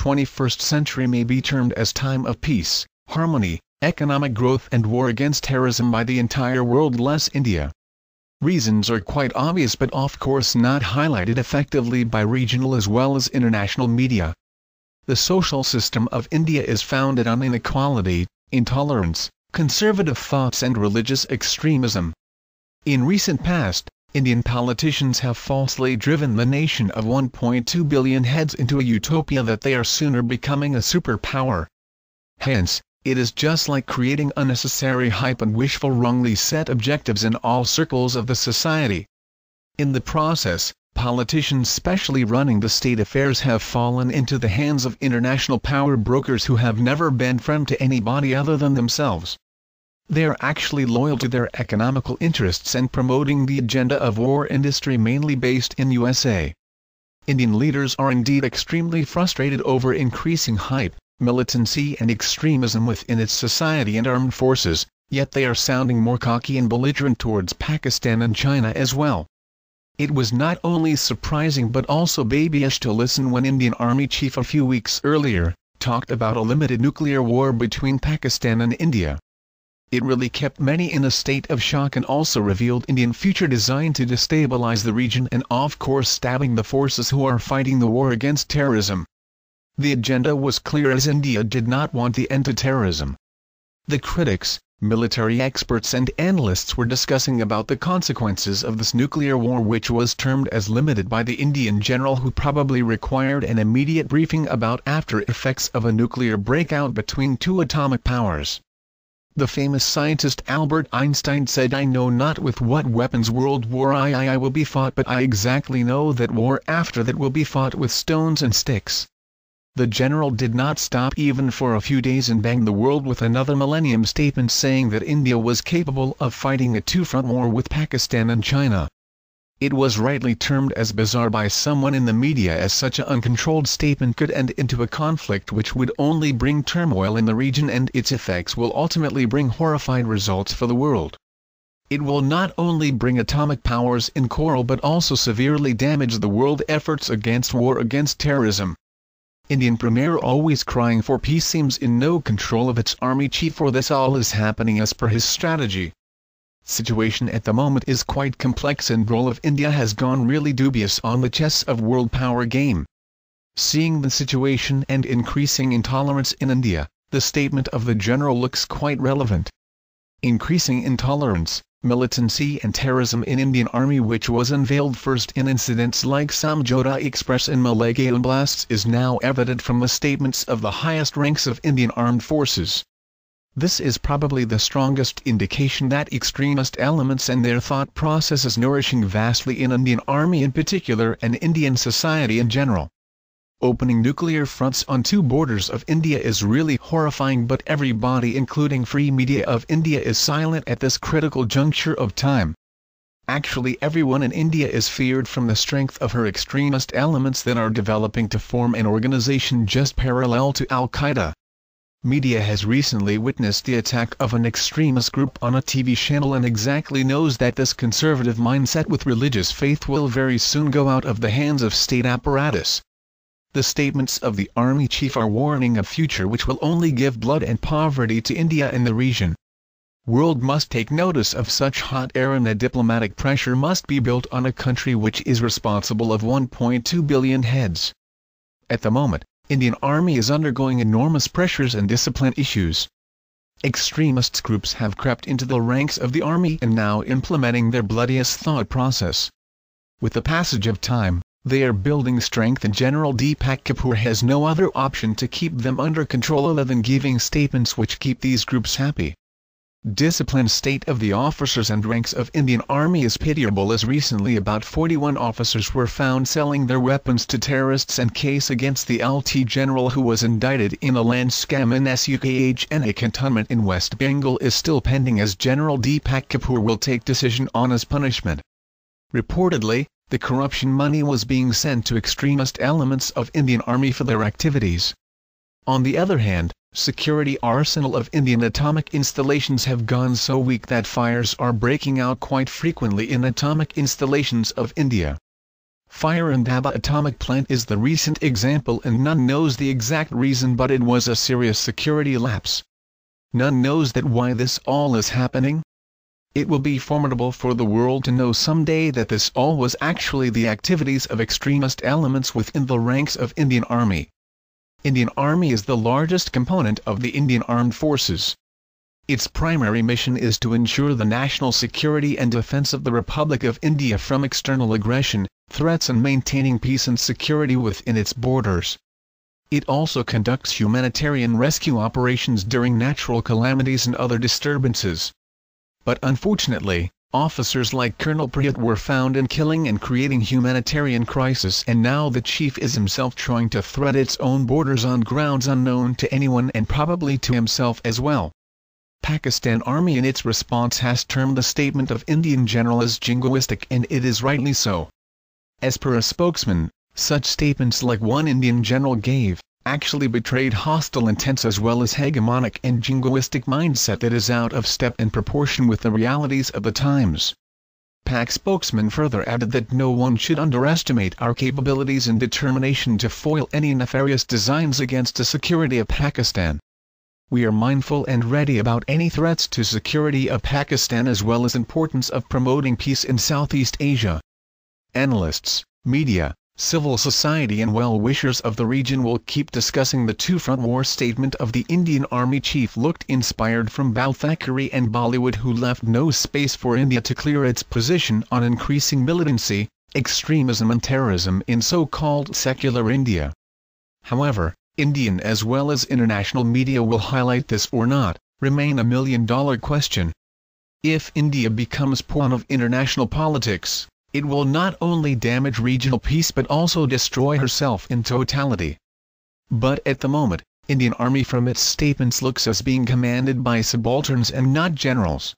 21st century may be termed as time of peace, harmony, economic growth and war against terrorism by the entire world less India. Reasons are quite obvious but of course not highlighted effectively by regional as well as international media. The social system of India is founded on inequality, intolerance, conservative thoughts and religious extremism. In recent past, Indian politicians have falsely driven the nation of 1.2 billion heads into a utopia that they are sooner becoming a superpower. Hence, it is just like creating unnecessary hype and wishful wrongly set objectives in all circles of the society. In the process, politicians specially running the state affairs have fallen into the hands of international power brokers who have never been friend to anybody other than themselves. They are actually loyal to their economical interests and promoting the agenda of war industry mainly based in USA. Indian leaders are indeed extremely frustrated over increasing hype, militancy and extremism within its society and armed forces, yet they are sounding more cocky and belligerent towards Pakistan and China as well. It was not only surprising but also babyish to listen when Indian Army Chief a few weeks earlier talked about a limited nuclear war between Pakistan and India. It really kept many in a state of shock and also revealed Indian future design to destabilize the region and of course stabbing the forces who are fighting the war against terrorism. The agenda was clear as India did not want the end to terrorism. The critics, military experts and analysts were discussing about the consequences of this nuclear war which was termed as limited by the Indian general who probably required an immediate briefing about after effects of a nuclear breakout between two atomic powers. The famous scientist Albert Einstein said, "I know not with what weapons World War II will be fought, but I exactly know that war after that will be fought with stones and sticks." The general did not stop even for a few days and banged the world with another millennium statement saying that India was capable of fighting a two-front war with Pakistan and China. It was rightly termed as bizarre by someone in the media as such an uncontrolled statement could end into a conflict which would only bring turmoil in the region and its effects will ultimately bring horrified results for the world. It will not only bring atomic powers in quarrel but also severely damage the world efforts against war against terrorism. Indian Premier always crying for peace seems in no control of its army chief for this all is happening as per his strategy. Situation at the moment is quite complex and role of India has gone really dubious on the chess of world power game. Seeing the situation and increasing intolerance in India, the statement of the general looks quite relevant. Increasing intolerance, militancy and terrorism in Indian Army which was unveiled first in incidents like Samjhauta Express and Malagaon blasts is now evident from the statements of the highest ranks of Indian Armed Forces. This is probably the strongest indication that extremist elements and their thought process is nourishing vastly in Indian Army in particular and Indian society in general. Opening nuclear fronts on two borders of India is really horrifying, but everybody including free media of India is silent at this critical juncture of time. Actually everyone in India is feared from the strength of her extremist elements that are developing to form an organization just parallel to Al-Qaeda. Media has recently witnessed the attack of an extremist group on a TV channel and exactly knows that this conservative mindset with religious faith will very soon go out of the hands of state apparatus. The statements of the army chief are warning a future which will only give blood and poverty to India and the region. World must take notice of such hot air and a diplomatic pressure must be built on a country which is responsible of 1.2 billion heads. At the moment, Indian Army is undergoing enormous pressures and discipline issues. Extremist groups have crept into the ranks of the army and now implementing their bloodiest thought process. With the passage of time, they are building strength and General Deepak Kapoor has no other option to keep them under control other than giving statements which keep these groups happy. Disciplined state of the officers and ranks of Indian Army is pitiable as recently about 41 officers were found selling their weapons to terrorists and case against the LT general who was indicted in a land scam in Sukhna cantonment in West Bengal is still pending as General Deepak Kapoor will take decision on his punishment. Reportedly, the corruption money was being sent to extremist elements of Indian Army for their activities. On the other hand, security arsenal of Indian atomic installations have gone so weak that fires are breaking out quite frequently in atomic installations of India. Fire in Dhabba atomic plant is the recent example, and none knows the exact reason, but it was a serious security lapse. None knows that why this all is happening. It will be formidable for the world to know someday that this all was actually the activities of extremist elements within the ranks of Indian Army. Indian Army is the largest component of the Indian Armed Forces. Its primary mission is to ensure the national security and defense of the Republic of India from external aggression, threats, and maintaining peace and security within its borders. It also conducts humanitarian rescue operations during natural calamities and other disturbances. But unfortunately, officers like Colonel Priyat were found in killing and creating humanitarian crisis, and now the chief is himself trying to threat its own borders on grounds unknown to anyone and probably to himself as well. Pakistan Army in its response has termed the statement of Indian general as jingoistic, and it is rightly so. As per a spokesman, such statements like one Indian general gave, actually betrayed hostile intents as well as hegemonic and jingoistic mindset that is out of step and proportion with the realities of the times. Pak spokesman further added that no one should underestimate our capabilities and determination to foil any nefarious designs against the security of Pakistan. We are mindful and ready about any threats to security of Pakistan as well as importance of promoting peace in Southeast Asia. Analysts, media, civil society and well-wishers of the region will keep discussing the two-front war statement of the Indian Army chief looked inspired from Bal Thackery and Bollywood, who left no space for India to clear its position on increasing militancy, extremism and terrorism in so-called secular India. However, Indian as well as international media will highlight this or not, remain a million-dollar question. If India becomes pawn of international politics, it will not only damage regional peace but also destroy herself in totality. But at the moment, Indian Army from its statements looks as being commanded by subalterns and not generals.